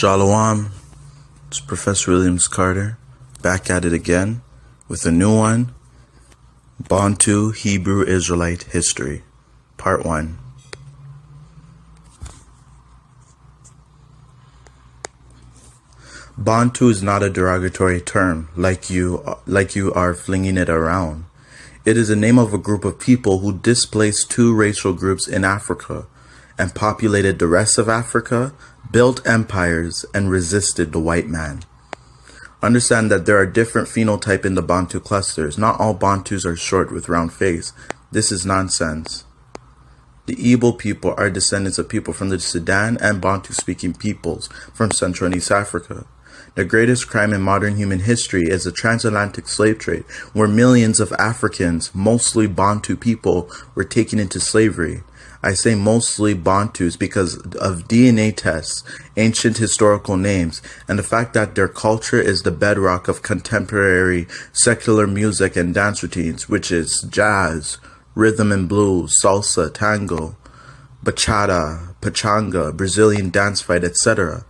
Shalom, it's Professor Williams Carter, back at it again with a new one, Bantu Hebrew-Israelite History, Part 1. Bantu is not a derogatory term, like you are flinging it around. It is the name of a group of people who displaced two racial groups in Africa and populated the rest of Africa, built empires, and resisted the white man. Understand that there are different phenotypes in the Bantu clusters. Not all Bantus are short with round face. This is nonsense. The Igbo people are descendants of people from the Sudan and Bantu-speaking peoples from Central and East Africa. The greatest crime in modern human history is the transatlantic slave trade, where millions of Africans, mostly Bantu people, were taken into slavery. I say mostly Bantus because of DNA tests, ancient historical names, and the fact that their culture is the bedrock of contemporary secular music and dance routines, which is jazz, rhythm and blues, salsa, tango, bachata, pachanga, Brazilian dance fight, etc.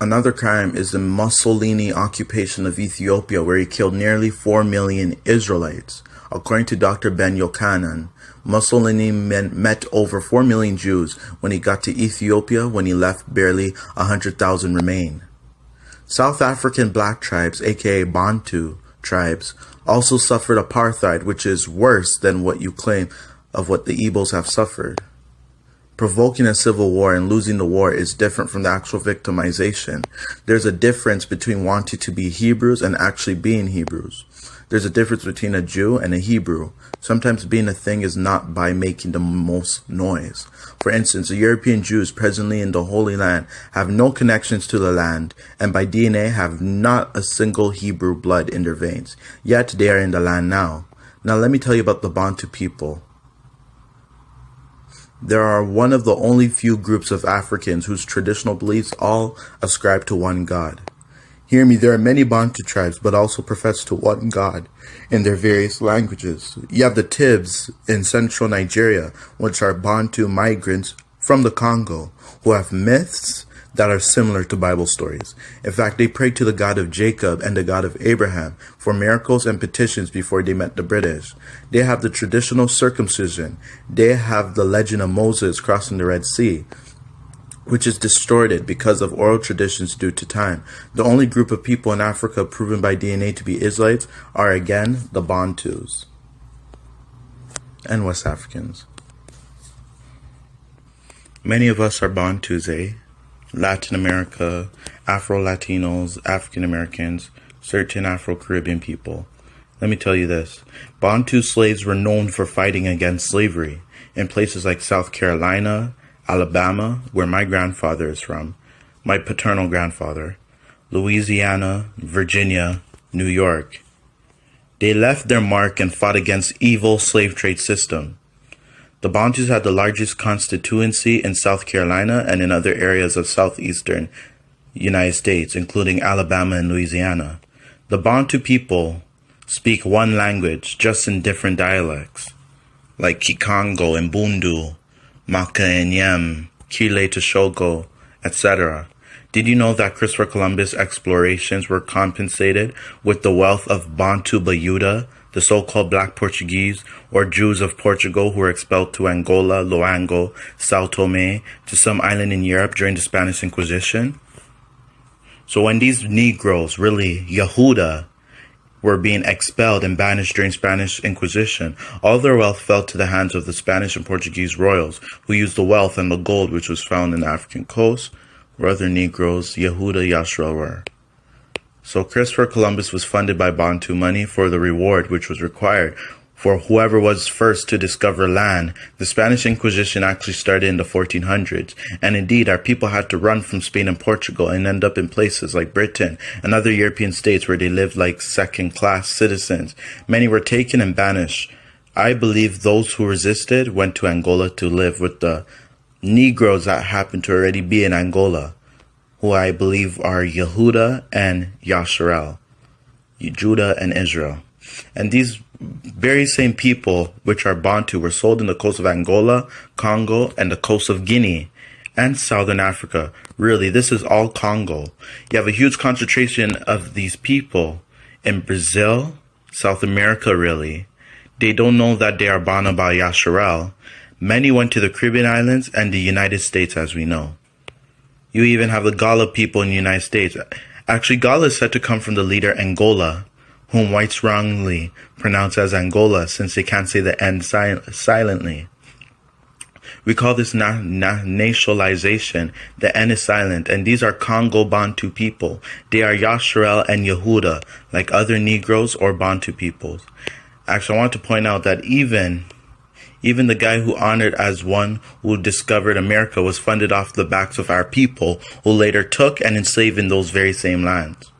Another crime is the Mussolini occupation of Ethiopia, where he killed nearly 4 million Israelites. According to Dr. Ben Yochanan, Mussolini met over 4 million Jews when he got to Ethiopia. When he left, barely 100,000 remain. South African black tribes, aka Bantu tribes, also suffered apartheid, which is worse than what you claim of what the Igbos have suffered. Provoking a civil war and losing the war is different from the actual victimization. There's a difference between wanting to be Hebrews and actually being Hebrews. There's a difference between a Jew and a Hebrew. Sometimes being a thing is not by making the most noise. For instance, the European Jews presently in the Holy Land have no connections to the land, and by DNA have not a single Hebrew blood in their veins. Yet they are in the land now. Now let me tell you about the Bantu people. There are one of the only few groups of Africans whose traditional beliefs all ascribe to one God. Hear me, there are many Bantu tribes, but also profess to one God in their various languages. You have the Tibs in central Nigeria, which are Bantu migrants from the Congo, who have myths that are similar to Bible stories. In fact, they pray to the God of Jacob and the God of Abraham for miracles and petitions before they met the British. They have the traditional circumcision. They have the legend of Moses crossing the Red Sea, which is distorted because of oral traditions due to time. The only group of people in Africa proven by DNA to be Israelites are again the Bantus and West Africans. Many of us are Bantus, Latin America, Afro-Latinos, African Americans, certain Afro-Caribbean people. Let me tell you this. Bantu slaves were known for fighting against slavery in places like South Carolina, Alabama, where my grandfather is from, my paternal grandfather, Louisiana, Virginia, New York. They left their mark and fought against evil slave trade system. The Bantus had the largest constituency in South Carolina and in other areas of southeastern United States, including Alabama and Louisiana. The Bantu people speak one language, just in different dialects, like Kikongo and Bundu, Maka and Yem, Kile to Shogo, etc. Did you know that Christopher Columbus' explorations were compensated with the wealth of Bantu Bayuda, the so-called Black Portuguese, or Jews of Portugal who were expelled to Angola, Loango, Sao Tome, to some island in Europe during the Spanish Inquisition? So when these Negroes, really Yehuda, were being expelled and banished during Spanish Inquisition, all their wealth fell to the hands of the Spanish and Portuguese royals, who used the wealth and the gold which was found in the African coast, where other Negroes, Yehuda Yashra, were. So Christopher Columbus was funded by Bantu money for the reward which was required for whoever was first to discover land. The Spanish Inquisition actually started in the 1400s, and indeed our people had to run from Spain and Portugal and end up in places like Britain and other European states where they lived like second-class citizens. Many were taken and banished. I believe those who resisted went to Angola to live with the Negroes that happened to already be in Angola, who I believe are Yehuda and Yasharel, Judah and Israel. And these very same people, which are Bantu, were sold in the coast of Angola, Congo, and the coast of Guinea and Southern Africa. Really, this is all Congo. You have a huge concentration of these people in Brazil, South America, really. They don't know that they are Bana Ba Yasharel. Many went to the Caribbean islands and the United States, as we know. You even have the Gala people in the United States. Actually, Gala is said to come from the leader Angola, whom whites wrongly pronounce as Angola since they can't say the N silently. We call this nationalization. The N is silent, and these are Congo Bantu people. They are Yasharel and Yehuda, like other Negroes or Bantu peoples. Actually, I want to point out that even the guy who honored as one who discovered America was funded off the backs of our people, who later took and enslaved in those very same lands.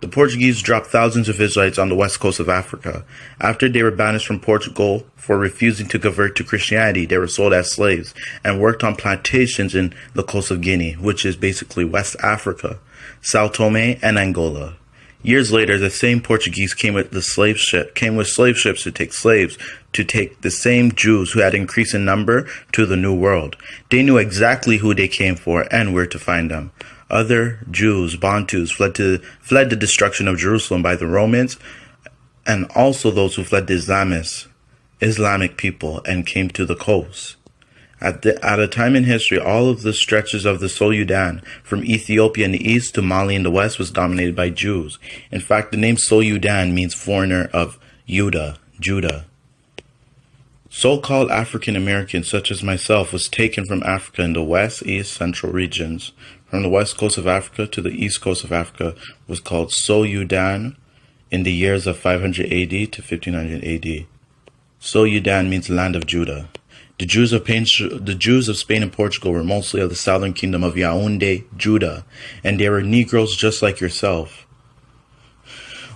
The Portuguese dropped thousands of Israelites on the west coast of Africa. After they were banished from Portugal for refusing to convert to Christianity, they were sold as slaves and worked on plantations in the coast of Guinea, which is basically West Africa, Sao Tome, and Angola. Years later, the same Portuguese came with slave ships to take slaves, to take the same Jews who had increased in number to the New World. They knew exactly who they came for and where to find them. Other Jews, Bantus, fled the destruction of Jerusalem by the Romans, and also those who fled the Islamic people and came to the coast. At a time in history, all of the stretches of the Sudan, from Ethiopia in the east to Mali in the west, was dominated by Jews. In fact, the name Sudan means foreigner of Judah. So-called African Americans, such as myself, was taken from Africa in the west, east, central regions. From the west coast of Africa to the east coast of Africa was called Sudan in the years of 500 AD to 1500 AD. Sudan means land of Judah. The Jews of Spain and Portugal were mostly of the southern kingdom of Yaoundé, Judah, and they were Negroes just like yourself.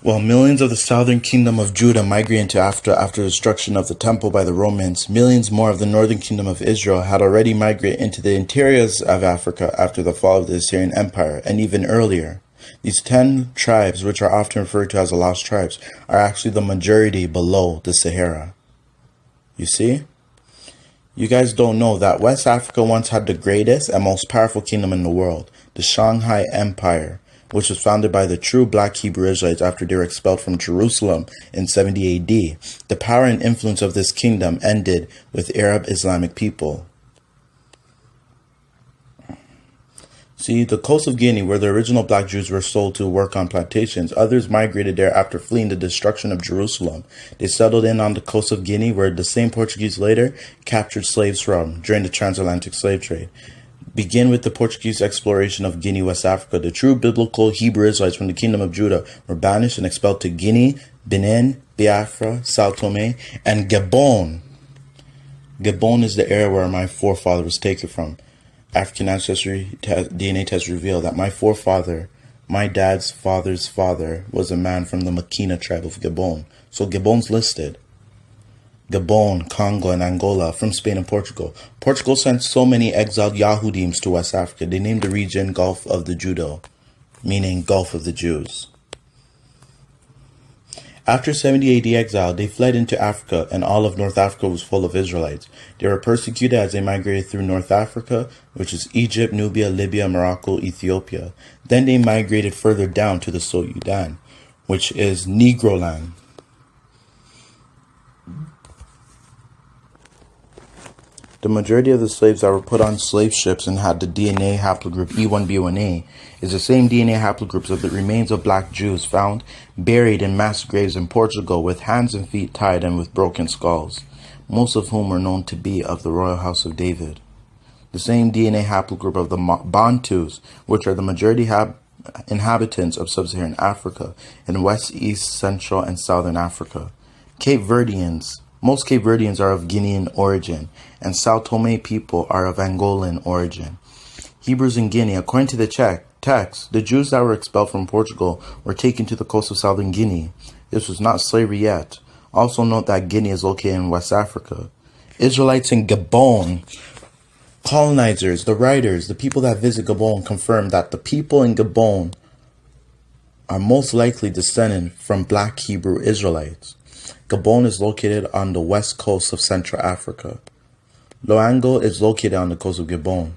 While millions of the southern kingdom of Judah migrated into Africa after the destruction of the temple by the Romans, millions more of the northern kingdom of Israel had already migrated into the interiors of Africa after the fall of the Assyrian Empire, and even earlier. These 10 tribes, which are often referred to as the lost tribes, are actually the majority below the Sahara. You see? You guys don't know that West Africa once had the greatest and most powerful kingdom in the world, the Shanghai Empire, which was founded by the true black Hebrew Israelites after they were expelled from Jerusalem in 70 AD. The power and influence of this kingdom ended with Arab Islamic people. See, the coast of Guinea, where the original black Jews were sold to work on plantations, others migrated there after fleeing the destruction of Jerusalem. They settled in on the coast of Guinea, where the same Portuguese later captured slaves from during the transatlantic slave trade. Begin with the Portuguese exploration of Guinea, West Africa. The true biblical Hebrew Israelites from the kingdom of Judah were banished and expelled to Guinea, Benin, Biafra, Sao Tome, and Gabon. Gabon is the area where my forefather was taken from. African ancestry DNA tests reveal that my forefather, my dad's father's father, was a man from the Makina tribe of Gabon. So Gabon's listed. Gabon, Congo, and Angola from Spain and Portugal. Portugal sent so many exiled Yahudims to West Africa. They named the region Gulf of the Judo, meaning Gulf of the Jews. After 70 AD exile, they fled into Africa, and all of North Africa was full of Israelites. They were persecuted as they migrated through North Africa, which is Egypt, Nubia, Libya, Morocco, Ethiopia. Then they migrated further down to the Sudan, which is Negro land. The majority of the slaves that were put on slave ships and had the DNA haplogroup E1B1A is the same DNA haplogroups of the remains of black Jews found buried in mass graves in Portugal with hands and feet tied and with broken skulls, most of whom were known to be of the royal house of David. The same DNA haplogroup of the Bantus, which are the majority inhabitants of sub-Saharan Africa in West, East, Central, and Southern Africa. Cape Verdeans. Most Cape Verdeans are of Guinean origin, and Sao Tome people are of Angolan origin. Hebrews in Guinea, according to the text, the Jews that were expelled from Portugal were taken to the coast of southern Guinea. This was not slavery yet. Also note that Guinea is located in West Africa. Israelites in Gabon, colonizers, the writers, the people that visit Gabon confirm that the people in Gabon are most likely descended from black Hebrew Israelites. Gabon is located on the west coast of Central Africa. Loango is located on the coast of Gabon.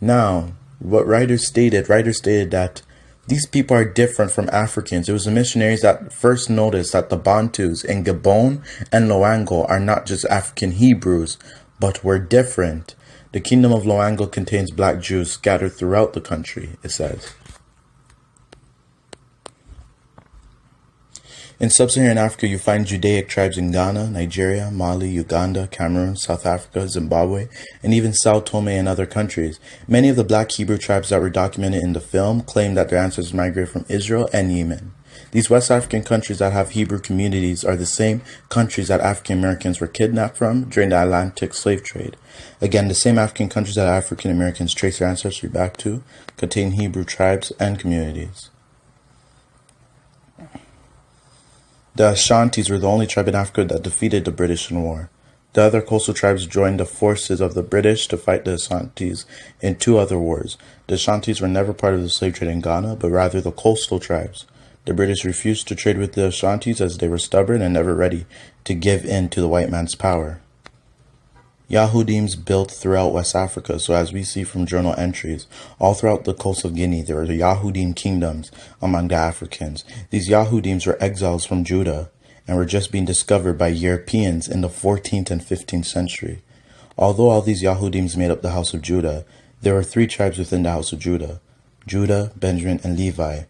Now, what writers stated that these people are different from Africans. It was the missionaries that first noticed that the Bantus in Gabon and Loango are not just African Hebrews, but were different. The kingdom of Loango contains black Jews scattered throughout the country, it says. In sub-Saharan Africa, you find Judaic tribes in Ghana, Nigeria, Mali, Uganda, Cameroon, South Africa, Zimbabwe, and even Sao Tome and other countries. Many of the black Hebrew tribes that were documented in the film claim that their ancestors migrated from Israel and Yemen. These West African countries that have Hebrew communities are the same countries that African Americans were kidnapped from during the Atlantic slave trade. Again, the same African countries that African Americans trace their ancestry back to contain Hebrew tribes and communities. The Ashantis were the only tribe in Africa that defeated the British in war. The other coastal tribes joined the forces of the British to fight the Ashantis in 2 other wars. The Ashantis were never part of the slave trade in Ghana, but rather the coastal tribes. The British refused to trade with the Ashantis as they were stubborn and never ready to give in to the white man's power. Yahudims built throughout West Africa, so as we see from journal entries, all throughout the coast of Guinea, there were the Yahudim kingdoms among the Africans. These Yahudims were exiles from Judah and were just being discovered by Europeans in the 14th and 15th century. Although all these Yahudims made up the house of Judah, there were 3 tribes within the house of Judah: Judah, Benjamin, and Levi,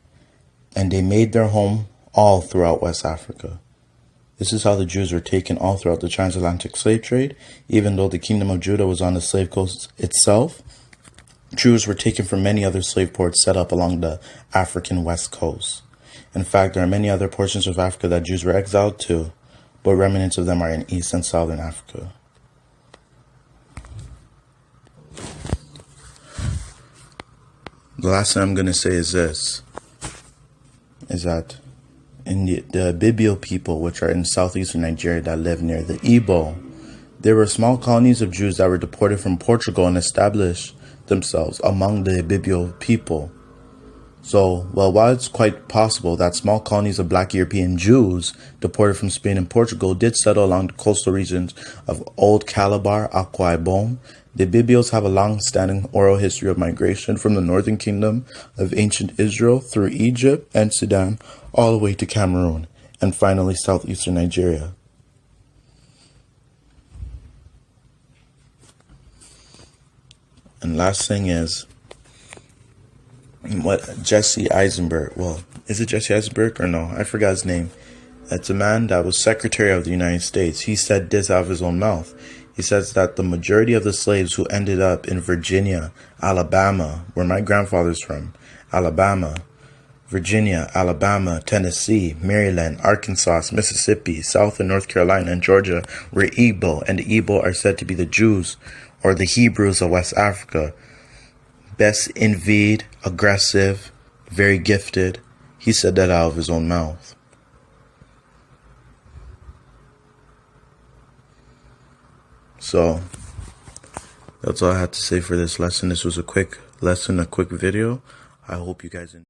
and they made their home all throughout West Africa. This is how the Jews were taken all throughout the transatlantic slave trade. Even though the kingdom of Judah was on the slave coast itself, Jews were taken from many other slave ports set up along the African west coast. In fact, there are many other portions of Africa that Jews were exiled to, but remnants of them are in East and Southern Africa. The last thing I'm going to say is this, is that in the Ibibio people, which are in southeastern Nigeria that live near the Igbo, there were small colonies of Jews that were deported from Portugal and established themselves among the Ibibio people. So, while it's quite possible that small colonies of black European Jews deported from Spain and Portugal did settle along the coastal regions of Old Calabar, Akwa Ibom, the Ibibios have a long-standing oral history of migration from the northern kingdom of ancient Israel through Egypt and Sudan all the way to Cameroon, and finally southeastern Nigeria. And last thing is, what Jesse Eisenberg, is it Jesse Eisenberg or no? I forgot his name. It's a man that was Secretary of the United States. He said this out of his own mouth. He says that the majority of the slaves who ended up in Virginia, Alabama, where my grandfather's from, Alabama, Virginia, Alabama, Tennessee, Maryland, Arkansas, Mississippi, South and North Carolina, and Georgia were Igbo, and the Igbo are said to be the Jews or the Hebrews of West Africa. Best envied, aggressive, very gifted. He said that out of his own mouth. So, that's all I had to say for this lesson. This was a quick lesson, a quick video. I hope you guys enjoyed.